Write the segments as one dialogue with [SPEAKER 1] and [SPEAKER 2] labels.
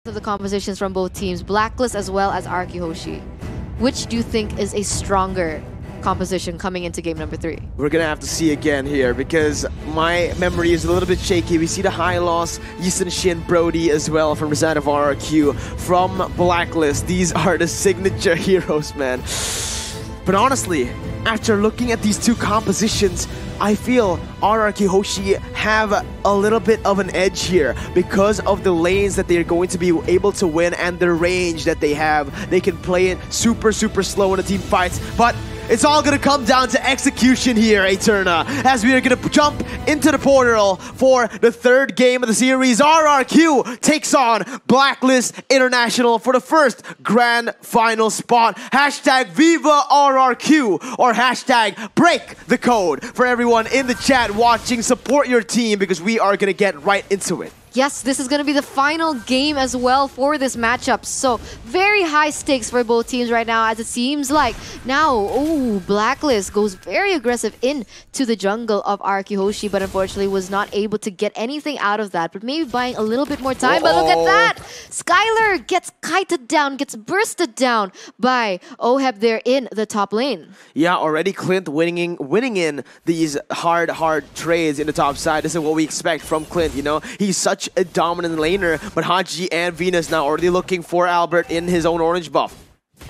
[SPEAKER 1] Of the compositions from both teams, Blacklist as well as Arkihoshi. Which do you think is a stronger composition coming into game number 3?
[SPEAKER 2] We're gonna have to see again here because my memory is a little bit shaky. We see the high loss, Yisun Shin, Brody as well from the side of RRQ. From Blacklist, these are the signature heroes, man. But honestly, after looking at these two compositions, I feel Arkihoshi have a little bit of an edge here because of the lanes that they're going to be able to win and the range that they have. They can play it super slow in the team fights, but it's all going to come down to execution here, Eterna, as we are going to jump into the portal for the third game of the series. RRQ takes on Blacklist International for the first grand final spot. Hashtag Viva RRQ or hashtag Break the Code. For everyone in the chat watching, support your team because we are going to get right into it.
[SPEAKER 1] Yes, this is going to be the final game as well for this matchup. So, very high stakes for both teams right now, as it seems like now, Blacklist goes very aggressive into the jungle of Arkihoshi, but unfortunately was not able to get anything out of that. But maybe buying a little bit more time. But look at that! Skylar gets kited down, gets bursted down by Oheb there in the top lane.
[SPEAKER 2] Yeah, already Clint winning in these hard trades in the top side. This is what we expect from Clint, you know? He's such a dominant laner, but Haji and Venus now already looking for Albert in his own orange buff.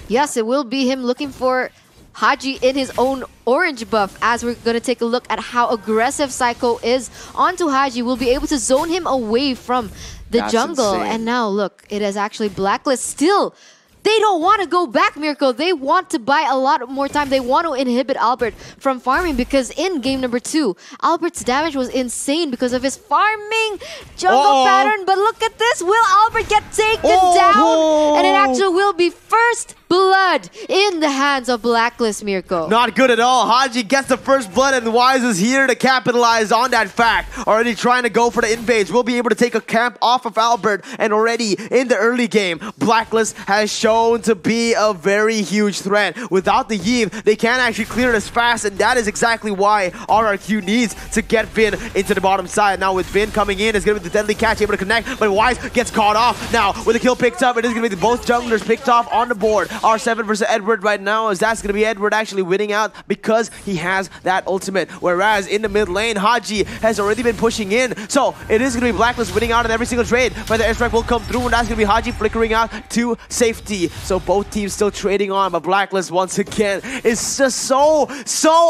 [SPEAKER 1] Yes, it will be him looking for Haji in his own orange buff, as we're going to take a look at how aggressive Psycho is onto Haji. We'll be able to zone him away from the jungle.
[SPEAKER 2] Insane.
[SPEAKER 1] And now, look, it is actually Blacklist still. They don't want to go back, Mirko. They want to buy a lot more time. They want to inhibit Albert from farming because in game number 2, Albert's damage was insane because of his farming jungle pattern. But look at this. Will Albert get taken down? And it actually will be first blood in the hands of Blacklist, Mirko.
[SPEAKER 2] Not good at all. Haji gets the first blood and Wise is here to capitalize on that fact. Already trying to go for the invades. We'll be able to take a camp off of Albert, and already in the early game, Blacklist has shown to be a very huge threat. Without the Yeve, they can't actually clear it as fast, and that is exactly why RRQ needs to get Vin into the bottom side. Now with Vin coming in, it's going to be the deadly catch, able to connect, but Wise gets caught off. Now with the kill picked up, it is going to be both junglers picked off on the board. R7 versus Edward right now, as that's going to be Edward actually winning out because he has that ultimate. Whereas in the mid lane, Haji has already been pushing in. So it is going to be Blacklist winning out in every single trade. But the airstrike will come through, and that's going to be Haji flickering out to safety. So both teams still trading on, but Blacklist once again is just so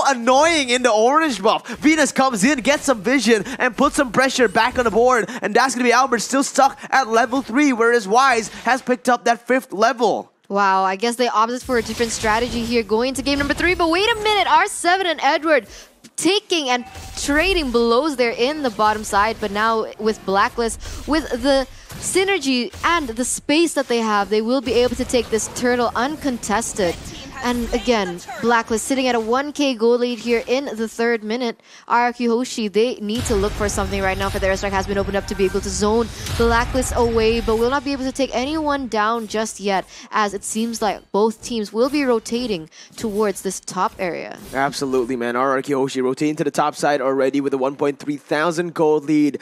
[SPEAKER 2] annoying in the orange buff. Venus comes in, gets some vision, and puts some pressure back on the board. And that's going to be Albert still stuck at level 3, whereas Wise has picked up that 5th level.
[SPEAKER 1] Wow, I guess they opted for a different strategy here going into game number 3. But wait a minute, R7 and Edward taking and trading blows there in the bottom side. But now with Blacklist, with the synergy and the space that they have, they will be able to take this turtle uncontested. And again, Blacklist sitting at a 1k goal lead here in the 3rd minute. Arkihoshi, they need to look for something right now, for the airstrike has been opened up to be able to zone Blacklist away, but will not be able to take anyone down just yet, as it seems like both teams will be rotating towards this top area.
[SPEAKER 2] Absolutely, man. Arkihoshi rotating to the top side already with a 1.3 thousand gold lead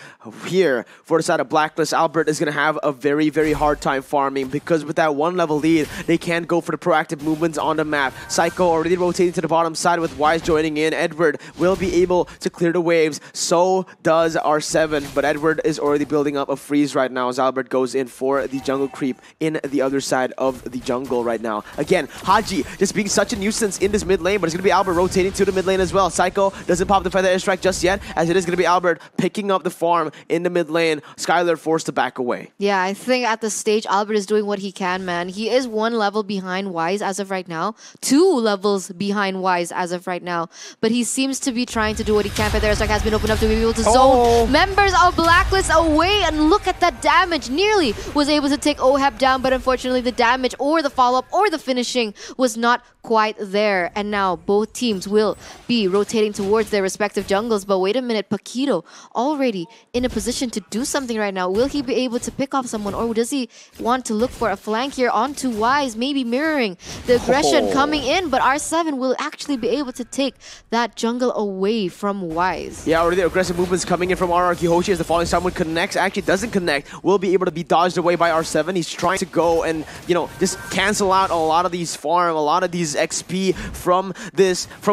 [SPEAKER 2] here for the side of Blacklist. Albert is going to have a very hard time farming because with that 1 level lead, they can't go for the proactive movements on the map. Psycho already rotating to the bottom side with Wise joining in. Edward will be able to clear the waves. So does R7, but Edward is already building up a freeze right now as Albert goes in for the jungle creep in the other side of the jungle right now. Again, Haji just being such a nuisance in this mid lane, but it's going to be Albert rotating to the mid lane as well. Psycho doesn't pop the feather airstrike just yet, as it is going to be Albert picking up the farm in the mid lane. Skylar forced to back away.
[SPEAKER 1] Yeah, I think at this stage, Albert is doing what he can, man. He is 1 level behind Wise as of right now. 2 levels behind Wise as of right now. But he seems to be trying to do what he can. But the airstrike has been opened up to be able to zone members of Blacklist away. And look at that damage. Nearly was able to take Oheb down, but unfortunately the damage or the follow-up or the finishing was not quite there. And now both teams will be rotating towards their respective jungles. But wait a minute, Paquito already in a position to do something right now. Will he be able to pick off someone, or does he want to look for a flank here onto Wise, maybe mirroring the aggression coming in? But R7 will actually be able to take that jungle away from Wise.
[SPEAKER 2] Yeah, already the aggressive movements coming in from RRQ Hoshi as the falling star connects. Actually doesn't connect. Will be able to be dodged away by R7. He's trying to go and, you know, just cancel out a lot of these farm, a lot of these XP from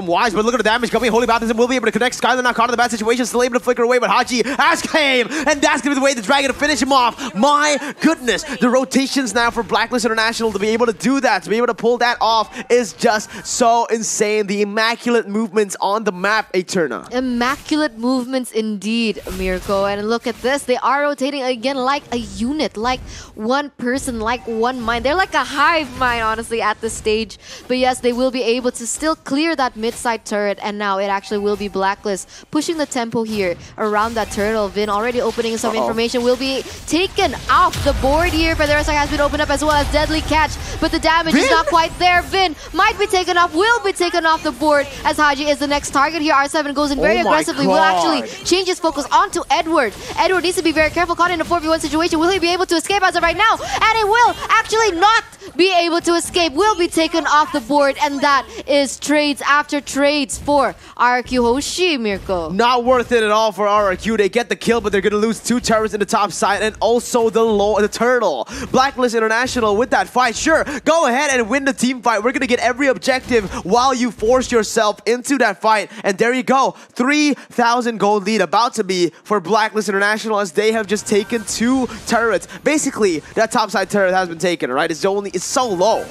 [SPEAKER 2] Wise. But look at the damage coming. Holy Baptism will be able to connect. Skylar not caught in the bad situation, still able to flicker away, but Haji has came, and that's gonna be the way the Dragon to finish him off. My goodness, the rotations now for Blacklist International to be able to do that, to be able to pull that off is just so insane. The immaculate movements on the map, Eterna.
[SPEAKER 1] Immaculate movements indeed, Mirko. And look at this, they are rotating again like a unit, like one person, like one mind. They're like a hive mind, honestly, at this stage. But yes, they will be able to still clear that mid-side turret, and now it actually will be Blacklist pushing the tempo here around that turtle. Vin already opening some information, will be taken off the board here, but the rest has been opened up as well as Deadly Catch, but the damage is not quite there. Vin might be taken off, will be taken off the board as Haji is the next target here. R7 goes in very aggressively, will actually change his focus onto Edward. Edward needs to be very careful, caught in a 4v1 situation. Will he be able to escape as of right now? And he will actually not be able to escape, will be taken off the board, and that is trades after trades for RRQ Hoshi, Mirko.
[SPEAKER 2] Not worth it at all for RRQ. They get the kill, but they're going to lose 2 turrets in the top side and also the turtle. Blacklist International with that fight. Sure, go ahead and win the team fight. We're going to get every objective while you force yourself into that fight. And there you go. 3,000 gold lead about to be for Blacklist International as they have just taken 2 turrets. Basically, that top side turret has been taken, right? It's so low.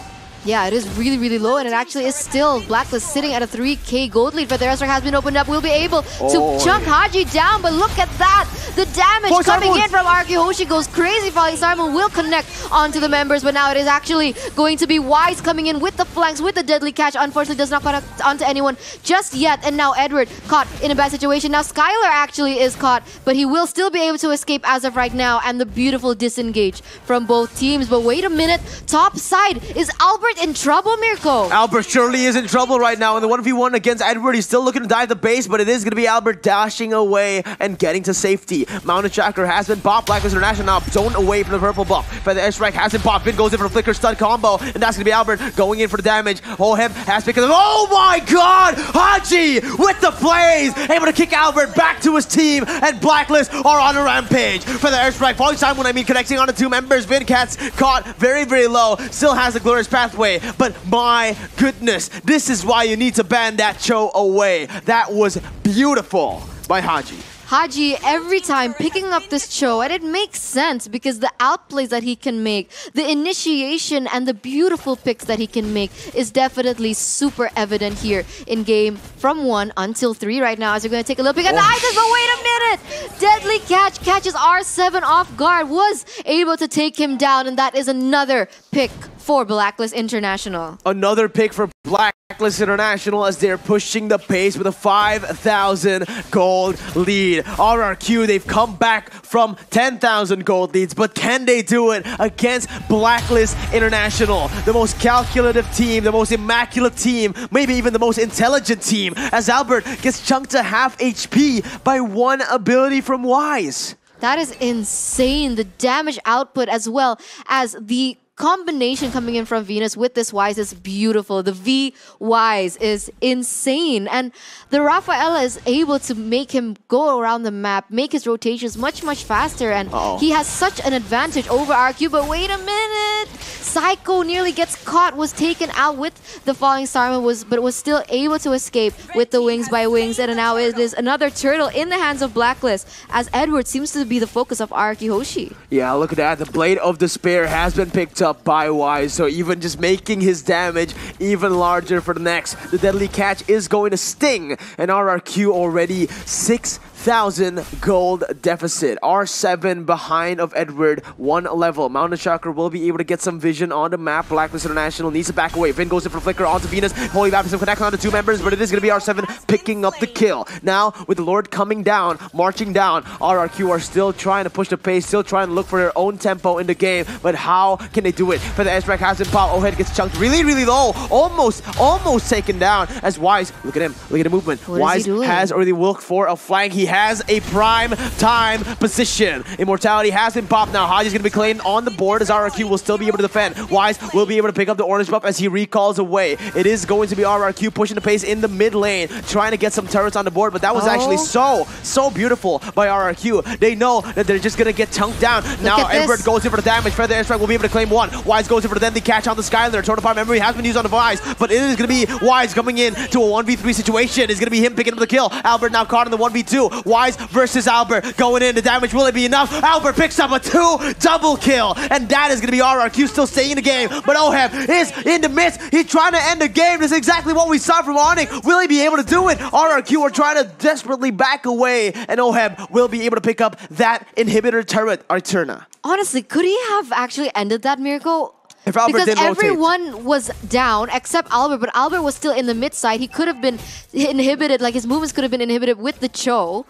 [SPEAKER 1] Yeah, it is really, really low, and it actually is still Blacklist sitting at a 3k gold lead, but the restaurant has been opened up. We'll be able to chuck Haji down, but look at that! The damage coming in from RRQ Hoshi goes crazy. Falling Starman will connect onto the members, but now it is actually going to be Wise coming in with the flanks, with the Deadly Catch. Unfortunately, does not connect onto anyone just yet, and now Edward caught in a bad situation. Now Skylar actually is caught, but he will still be able to escape as of right now, and the beautiful disengage from both teams. But wait a minute, top side, is Albert in trouble, Mirko?
[SPEAKER 2] Albert surely is in trouble right now in the 1v1 against Edward. He's still looking to dive the base, but it is going to be Albert dashing away and getting to safety. Mounted Tracker has been popped. Blacklist International now zoned away from the purple buff. But the airstrike has been popped. Vin goes in for a flicker stun combo, and that's going to be Albert going in for the damage. Him has picked up. Oh my god! Haji with the plays! Able to kick Albert back to his team, and Blacklist are on a rampage for the airstrike. Falling time when I mean connecting on the 2 members. Vin Cat's caught very, very low. Still has a glorious pathway. But my goodness, this is why you need to ban that Cho away. That was beautiful by Haji.
[SPEAKER 1] Haji every time picking up this Cho, and it makes sense because the outplays that he can make, the initiation and the beautiful picks that he can make is definitely super evident here in game from 1 until 3 right now. As we're going to take a look at the items, but wait a minute! Deadly Catch catches R7 off guard, was able to take him down, and that is another pick for Blacklist International.
[SPEAKER 2] Another pick for Blacklist International as they're pushing the pace with a 5,000 gold lead. RRQ, they've come back from 10,000 gold leads, but can they do it against Blacklist International? The most calculative team, the most immaculate team, maybe even the most intelligent team, as Albert gets chunked to half HP by 1 ability from Wise.
[SPEAKER 1] That is insane. The damage output as well as the combination coming in from Venus with this Wise is beautiful. The V Wise is insane, and the Rafaela is able to make him go around the map, make his rotations much faster, and he has such an advantage over RQ. But wait a minute, Psycho nearly gets caught, was taken out with the Falling Starman, but was still able to escape with the Wings by Wings, and now it is another turtle in the hands of Blacklist as Edward seems to be the focus of RQ Hoshi.
[SPEAKER 2] Yeah, look at that. The Blade of Despair has been picked up by Wise, so even just making his damage even larger for the next. The Deadly Catch is going to sting, and RRQ already 6,000 3,000 gold deficit. R7 behind of Edward, 1 level. Mountain Chakra will be able to get some vision on the map. Blacklist International needs to back away. Vin goes in for Flicker onto Venus. Holy Baptism connects on the 2 members, but it is going to be R7 picking up the kill. Now, with the Lord coming down, marching down, RRQ are still trying to push the pace, still trying to look for their own tempo in the game, but how can they do it? For the S-Rack has been popped. Ohead gets chunked really, really low. Almost taken down as Wise, look at him, look at the movement. Wise has already looked for a flank. He has a prime time position. Immortality has been popped now. Haji's going to be claimed on the board as RRQ will still be able to defend. Wise will be able to pick up the orange buff as he recalls away. It is going to be RRQ pushing the pace in the mid lane, trying to get some turrets on the board, but that was actually so beautiful by RRQ. They know that they're just going to get chunked down. Now Edward goes in for the damage. Feather Airstrike will be able to claim 1. Wise goes in for the deadly catch on the Skylar. Total Power Memory has been used on the Wise, but it is going to be Wise coming in to a 1v3 situation. It's going to be him picking up the kill. Albert now caught in the 1v2. Wise versus Albert going in. The damage, will it be enough? Albert picks up a 2 double kill, and that is going to be RRQ still staying in the game, but Oheb is in the midst. He's trying to end the game. This is exactly what we saw from Onyx. Will he be able to do it? RRQ are trying to desperately back away, and Oheb will be able to pick up that inhibitor turret, Arturna.
[SPEAKER 1] Honestly, could he have actually ended that miracle?
[SPEAKER 2] If Albert
[SPEAKER 1] because
[SPEAKER 2] didn't
[SPEAKER 1] everyone was down except Albert, but Albert was still in the mid side. He could have been inhibited, like his movements could have been inhibited with the Cho.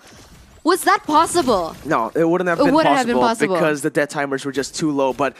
[SPEAKER 1] Was that possible?
[SPEAKER 2] No, it wouldn't have been possible because the death timers were just too low, but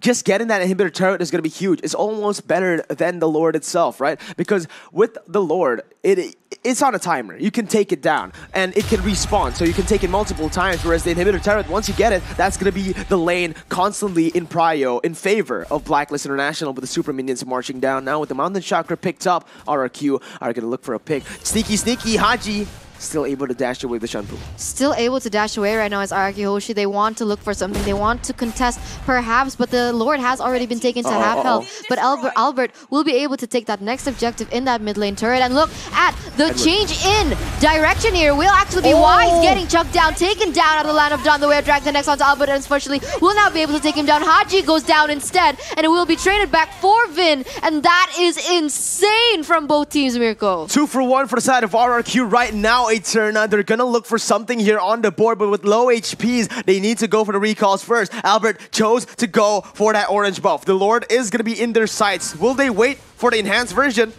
[SPEAKER 2] just getting that inhibitor turret is going to be huge. It's almost better than the Lord itself, right? Because with the Lord, it's on a timer. You can take it down, and it can respawn, so you can take it multiple times, whereas the inhibitor turret, once you get it, that's going to be the lane constantly in prio in favor of Blacklist International with the super minions marching down. Now with the Mountain Chakra picked up, RRQ are going to look for a pick. Sneaky, Haji. Still able to dash away the Shanpu.
[SPEAKER 1] Still able to dash away right now as RRQ Hoshi. They want to look for something. They want to contest perhaps, but the Lord has already been taken to half health. But Albert will be able to take that next objective in that mid lane turret. And look at the change in direction here. Will actually be Wise getting chucked down, taken down out of the land of Dawn. The way of Drag the next onto Albert, and unfortunately will not be able to take him down. Haji goes down instead, and it will be traded back for Vin. And that is insane from both teams, Mirko.
[SPEAKER 2] 2 for 1 for the side of RRQ right now. Eterna, they're gonna look for something here on the board, but with low HPs, they need to go for the recalls first. Albert chose to go for that orange buff. The Lord is gonna be in their sights. Will they wait for the enhanced version?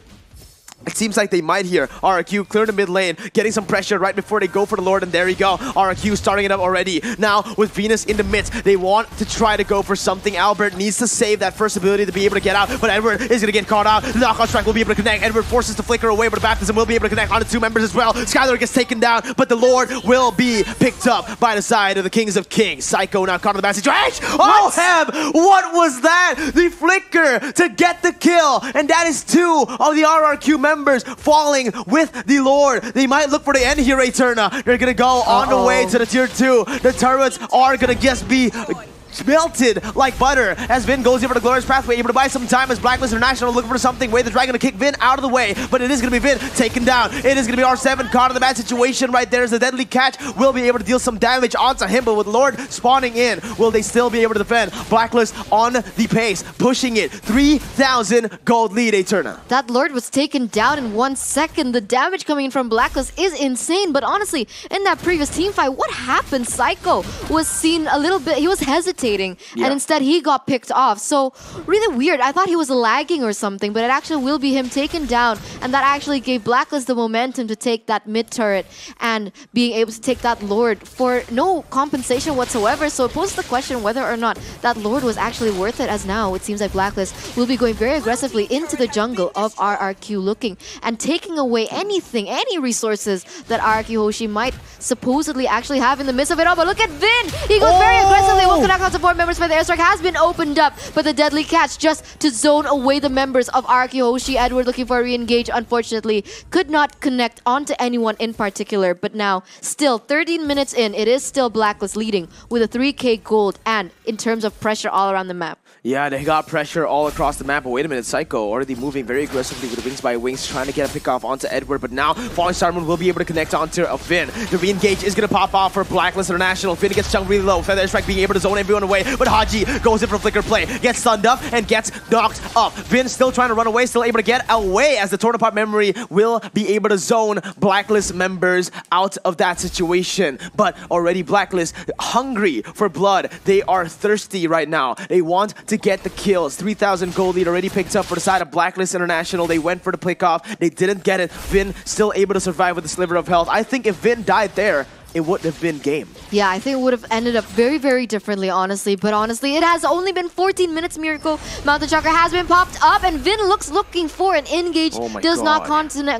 [SPEAKER 2] It seems like they might here. RRQ clear the mid lane, getting some pressure right before they go for the Lord, and there you go. RRQ starting it up already. Now, with Venus in the midst, they want to try to go for something. Albert needs to save that first ability to be able to get out, but Edward is going to get caught out. The knockout strike will be able to connect. Edward forces the flicker away, but the baptism will be able to connect on the 2 members as well. Skylar gets taken down, but the Lord will be picked up by the side of the Kings of Kings. Psycho now caught in the bad situation. Oh, Heb! What was that? The flicker to get the kill, and that is 2 of the RRQ members falling with the Lord. They might look for the end here, Eterna. They're gonna go on the way to the tier 2. The turrets are gonna just be melted like butter as Vin goes in for the glorious pathway, able to buy some time as Blacklist International looking for something. Way the Dragon to kick Vin out of the way, but it is going to be Vin taken down. It is going to be R7 caught in the bad situation right there as the deadly catch will be able to deal some damage onto him, but with Lord spawning in, will they still be able to defend? Blacklist on the pace, pushing it. 3,000 gold lead, Eterna.
[SPEAKER 1] That Lord was taken down in 1 second. The damage coming in from Blacklist is insane, but honestly, in that previous team fight, what happened? Psycho was seen a little bit, he was hesitating. And instead he got picked off. So really weird. I thought he was lagging or something, but it actually will be him taken down, and that actually gave Blacklist the momentum to take that mid turret and being able to take that Lord for no compensation whatsoever. So it poses the question whether or not that Lord was actually worth it, as now it seems like Blacklist will be going very aggressively into the jungle of RRQ, looking and taking away anything, any resources that RRQ Hoshi might supposedly actually have in the midst of it all. But look at Vin! He goes very aggressively. Will connect on support members for the airstrike has been opened up, but the deadly catch just to zone away the members of RRQ Hoshi. Edward looking for a re-engage, unfortunately could not connect onto anyone in particular, but now still 13 minutes in, it is still Blacklist leading with a 3k gold and in terms of pressure all around the map.
[SPEAKER 2] Yeah, they got pressure all across the map, but wait a minute, Psycho already moving very aggressively with the Wings by Wings, trying to get a pick off onto Edward, but now Falling Star Moon will be able to connect onto a Finn. The re-engage is going to pop off for Blacklist International. Finn gets chunked really low. Feather Strike being able to zone everyone everyone away, but Haji goes in for flicker play, gets stunned up and gets knocked up. Vin still trying to run away, still able to get away as the Torn Apart Memory will be able to zone Blacklist members out of that situation. But already Blacklist hungry for blood. They are thirsty right now. They want to get the kills. 3,000 gold lead already picked up for the side of Blacklist International. They went for the pick off. They didn't get it. Vin still able to survive with a sliver of health. I think if Vin died there, it wouldn't have been game.
[SPEAKER 1] Yeah, I think it would have ended up very, very differently, honestly. But honestly, it has only been 14 minutes, Miracle. Mountain Chakra has been popped up, and Vin looking for an engage. Does not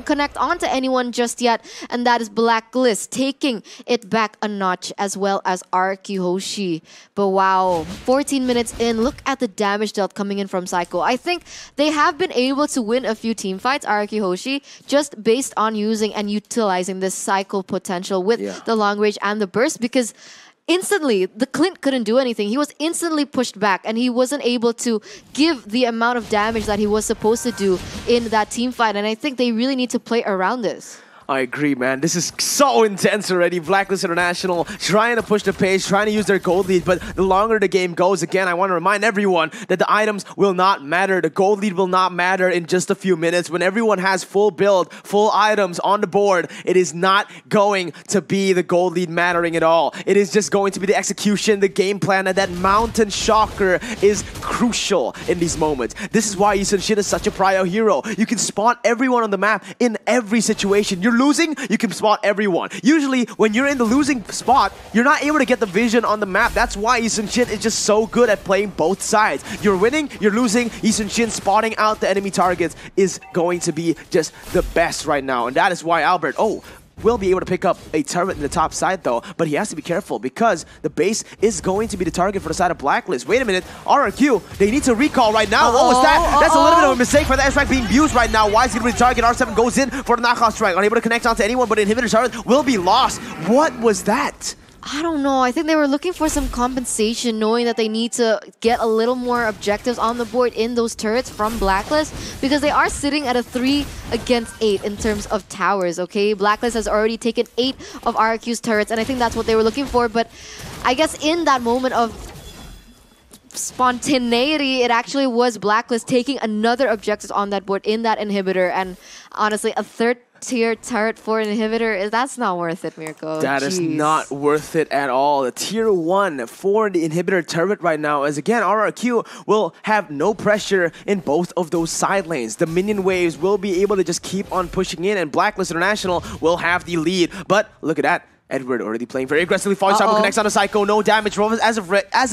[SPEAKER 1] connect onto anyone just yet. And that is Blacklist taking it back a notch, as well as RQ Hoshi. But wow, 14 minutes in, look at the damage dealt coming in from Psycho. I think they have been able to win a few team fights, RQ Hoshi, just based on using and utilizing this Psycho potential with the long range and the burst, because instantly the Clint couldn't do anything. He was instantly pushed back and he wasn't able to give the amount of damage that he was supposed to do in that team fight, and I think they really need to play around this.
[SPEAKER 2] I agree, man. This is so intense already. Blacklist International trying to push the pace, trying to use their gold lead, but the longer the game goes, again, I want to remind everyone that the items will not matter. The gold lead will not matter in just a few minutes. When everyone has full build, full items on the board, it is not going to be the gold lead mattering at all. It is just going to be the execution, the game plan, and that Mountain Shocker is crucial in these moments. This is why Yi Sun-shin is such a prio hero. You can spot everyone on the map in every situation. You're losing, you can spot everyone. Usually, when you're in the losing spot, you're not able to get the vision on the map. That's why Yi Sun-shin is just so good at playing both sides. You're winning, you're losing. Yi Sun-shin spotting out the enemy targets is going to be just the best right now. And that is why Albert, will be able to pick up a turret in the top side though, but he has to be careful because the base is going to be the target for the side of Blacklist. Wait a minute, RRQ, they need to recall right now. What was that? That's a little bit of a mistake for the airstrike being used right now. Why is it going to be the target? R7 goes in for the knockout strike. Unable to connect onto anyone, but inhibitor turret will be lost. What was that?
[SPEAKER 1] I don't know. I think they were looking for some compensation, knowing that they need to get a little more objectives on the board in those turrets from Blacklist, because they are sitting at a 3 against 8 in terms of towers, okay? Blacklist has already taken 8 of RQ's turrets, and I think that's what they were looking for. But I guess in that moment of spontaneity, it actually was Blacklist taking another objective on that board in that inhibitor, and honestly, a third tier turret for an inhibitor, that's not worth it, Mirko.
[SPEAKER 2] That is not worth it at all. The tier 1 for the inhibitor turret right now is, again, RRQ will have no pressure in both of those side lanes. The minion waves will be able to just keep on pushing in, and Blacklist International will have the lead. But look at that. Edward already playing very aggressively. Falling Cycle connects on the Psycho. No damage as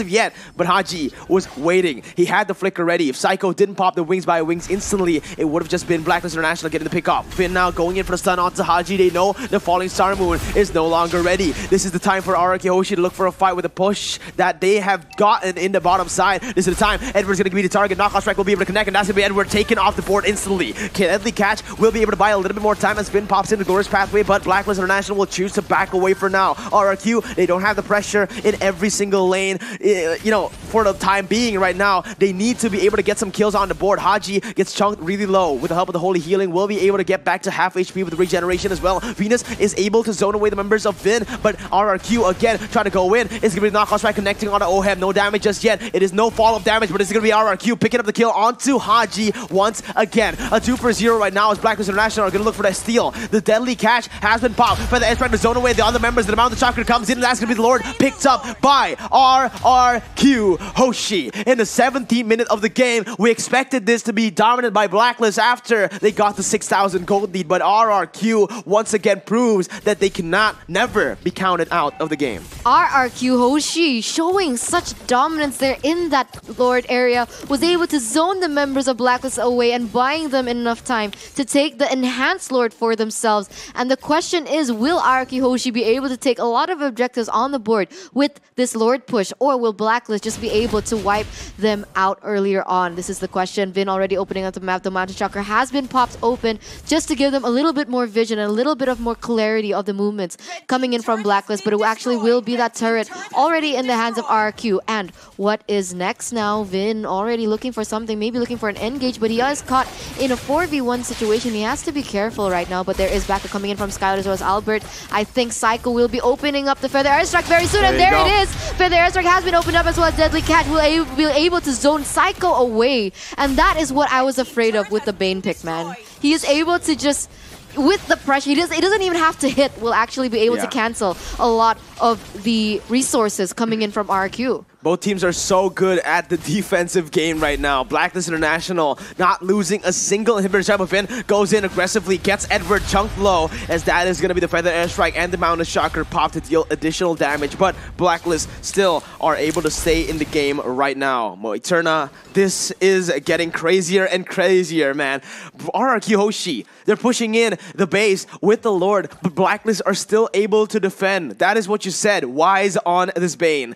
[SPEAKER 2] of yet, but Haji was waiting. He had the flicker ready. If Psycho didn't pop the wings by wings instantly, it would have just been Blacklist International getting the pick off. Finn now going in for the stun onto Haji. They know the Falling Star Moon is no longer ready. This is the time for RRQ Hoshi to look for a fight with a push that they have gotten in the bottom side. This is the time. Edward's going to be the target. Knockout strike will be able to connect, and that's going to be Edward taken off the board instantly. Deadly Catch will be able to buy a little bit more time as Finn pops in the Glorious Pathway, but Blacklist International will choose to back away for now. RRQ, they don't have the pressure in every single lane, for the time being right now. They need to be able to get some kills on the board. Haji gets chunked really low. With the help of the Holy Healing, will be able to get back to half HP with the regeneration as well. Venus is able to zone away the members of Vin, but RRQ again trying to go in. It's going to be the knockout strike connecting on the Ohem. No damage just yet. It is no fall of damage, but it's going to be RRQ picking up the kill onto Haji once again. A 2 for 0 right now as Blacklist International are going to look for that steal. The Deadly Catch has been popped by the airstrike to zone away the other members of the Mountain Chakra comes in, and that's going to be the Lord picked up by RRQ Hoshi. In the 17th minute of the game, we expected this to be dominated by Blacklist after they got the 6,000 gold lead, but RRQ once again proves that they cannot never be counted out of the game.
[SPEAKER 1] RRQ Hoshi showing such dominance there in that Lord area, was able to zone the members of Blacklist away and buying them enough time to take the enhanced Lord for themselves. And the question is, will RRQ Hoshi be able to take a lot of objectives on the board with this Lord push, or will Blacklist just be able to wipe them out earlier on? This is the question. Vin already opening up the map. The Mountain Chakra has been popped open just to give them a little bit more vision and a little bit of more clarity of the movements coming in from Blacklist, but it actually will be that turret already in the hands of RRQ. And what is next now? Vin already looking for something, maybe looking for an engage, but he is caught in a 4v1 situation. He has to be careful right now, but there is backup coming in from Skylar as well as Albert. I think Psycho will be opening up the Feather Airstrike very soon, and there it is. Feather Airstrike has been opened up as well as Deadly Cat will be able to zone Psycho away. And that is what I was afraid of with the Bane pick, man. He is able to just, with the pressure, he doesn't even have to hit, will actually be able to cancel a lot of the resources coming in from RQ.
[SPEAKER 2] Both teams are so good at the defensive game right now. Blacklist International not losing a single inhibitor type of in, goes in aggressively, gets Edward chunked low, as that is going to be the Feather Airstrike and the Mountain Shocker pop to deal additional damage. But Blacklist still are able to stay in the game right now. Eterna, this is getting crazier and crazier, man. RRQ Hoshi, they're pushing in the base with the Lord, but Blacklist are still able to defend. That is what you said. Wise on this Bane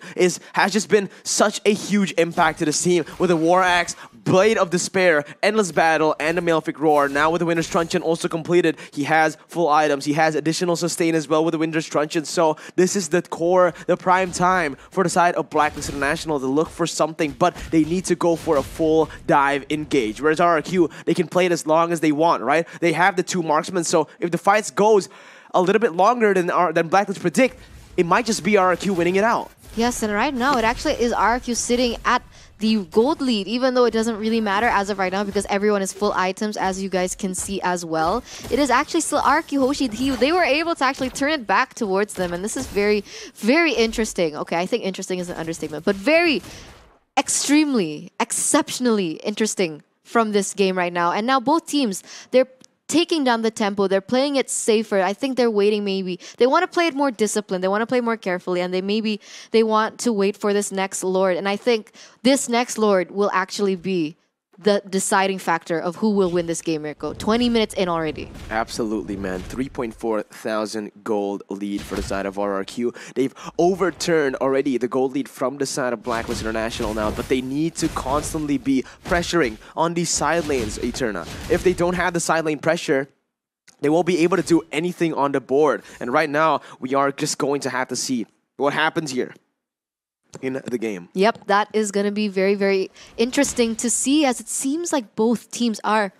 [SPEAKER 2] has just been such a huge impact to this team with a War Axe, Blade of Despair, Endless Battle, and a Malefic Roar. Now with the Winter's Truncheon also completed, he has full items. He has additional sustain as well with the Winter's Truncheon. So this is the core, the prime time for the side of Blacklist International to look for something, but they need to go for a full dive engage. Whereas RRQ, they can play it as long as they want, right? They have the 2 marksmen, so if the fights goes a little bit longer than Blacklist predict, it might just be RRQ winning it out.
[SPEAKER 1] Yes, and right now it actually is RQ sitting at the gold lead, even though it doesn't really matter as of right now because everyone is full items, as you guys can see as well. It is actually still RQ Hoshi. They were able to actually turn it back towards them, and this is very, very interesting. Okay, I think interesting is an understatement, but very, extremely, exceptionally interesting from this game right now. And now both teams, they're taking down the tempo. They're playing it safer. I think they're waiting maybe. They want to play it more disciplined. They want to play more carefully, and they want to wait for this next Lord. And I think this next Lord will actually be the deciding factor of who will win this game, Mirko. 20 minutes in already.
[SPEAKER 2] Absolutely, man. 3.4 thousand gold lead for the side of RRQ. They've overturned already the gold lead from the side of Blacklist International now, but they need to constantly be pressuring on these side lanes, Eterna. If they don't have the side lane pressure, they won't be able to do anything on the board. And right now, we are just going to have to see what happens here in the game.
[SPEAKER 1] Yep, that is going to be very, very interesting to see, as it seems like both teams are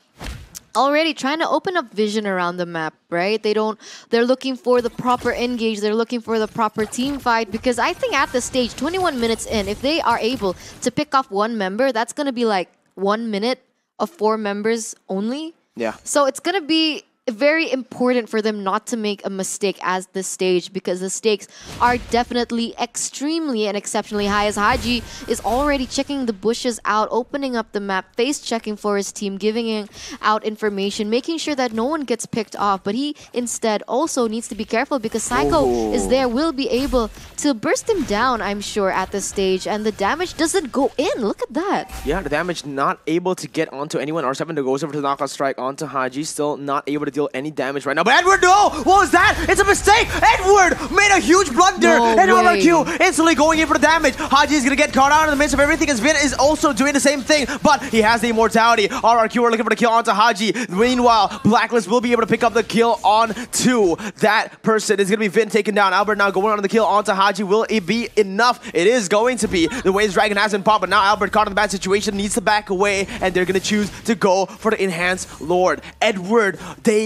[SPEAKER 1] already trying to open up vision around the map, right? They're looking for the proper engage, they're looking for the proper team fight, because I think at this stage, 21 minutes in, if they are able to pick off one member, that's going to be like 1 minute of 4 members only.
[SPEAKER 2] Yeah.
[SPEAKER 1] So it's going to be very important for them not to make a mistake as this stage, because the stakes are definitely extremely and exceptionally high, as Haji is already checking the bushes out, opening up the map, face checking for his team, giving out information, making sure that no one gets picked off. But he instead also needs to be careful because Psycho is there, will be able to burst him down, I'm sure, at this stage, and the damage doesn't go in. Look at that.
[SPEAKER 2] Yeah, the damage not able to get onto anyone. R7 goes over to the knockout strike onto Haji, still not able to deal any damage right now. But Edward, no! What was that? It's a mistake! Edward made a huge blunder! And RRQ instantly going in for the damage. Haji is gonna get caught out in the midst of everything, as Vin is also doing the same thing, but he has the immortality. RRQ are looking for the kill onto Haji. Meanwhile, Blacklist will be able to pick up the kill onto that person. It's gonna be Vin taken down. Albert now going on the kill onto Haji. Will it be enough? It is going to be. The Waves Dragon hasn't popped, but now Albert caught in the bad situation, needs to back away, and they're gonna choose to go for the Enhanced Lord. Edward,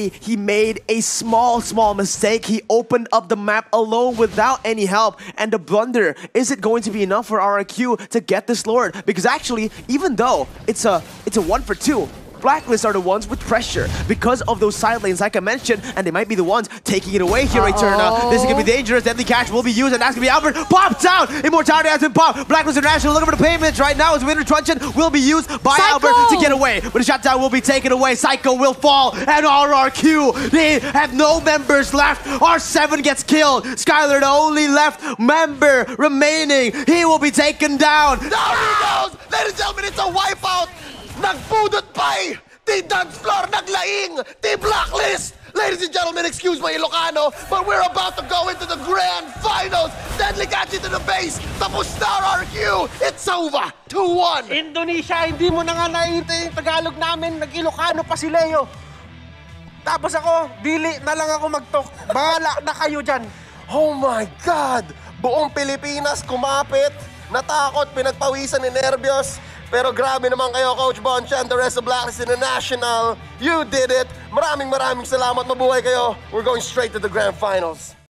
[SPEAKER 2] he made a small mistake. He opened up the map alone without any help, and the blunder, is it going to be enough for RRQ to get this Lord? Because actually, even though it's a 1 for 2, Blacklist are the ones with pressure because of those side lanes, like I mentioned, and they might be the ones taking it away here, Eterna. This is going to be dangerous. Deadly Catch will be used, and that's going to be Albert. Popped out! Immortality has been popped. Blacklist International looking for the payments right now as Winter Truncheon will be used by
[SPEAKER 1] Psycho!
[SPEAKER 2] Albert to get away. But the shutdown will be taken away. Psycho will fall, and RRQ, they have no members left. R7 gets killed. Skylar, the only left member remaining. He will be taken down.
[SPEAKER 3] Down he goes! Ladies and gentlemen, it's a wipeout! Nagpudot pa'y! Di dance floor naglaing! Di Blacklist! Ladies and gentlemen, excuse my Ilocano, but we're about to go into the grand finals! Deadly Catch into the base! Tapos na RQ! It's over! 2-1!
[SPEAKER 4] Indonesia, hindi mo na nga naiinti yung Tagalog namin. Nag-Ilocano pa si Leo. Tapos ako, dili na lang ako mag-talk. Bahala na kayo dyan.
[SPEAKER 3] Oh my God! Buong Pilipinas kumapit, natakot, pinagpawisan ni nervyos. Pero grabe naman kayo, Coach Boncha and the rest of Blacklist International. You did it! Maraming salamat, mabuhay kayo. We're going straight to the grand finals.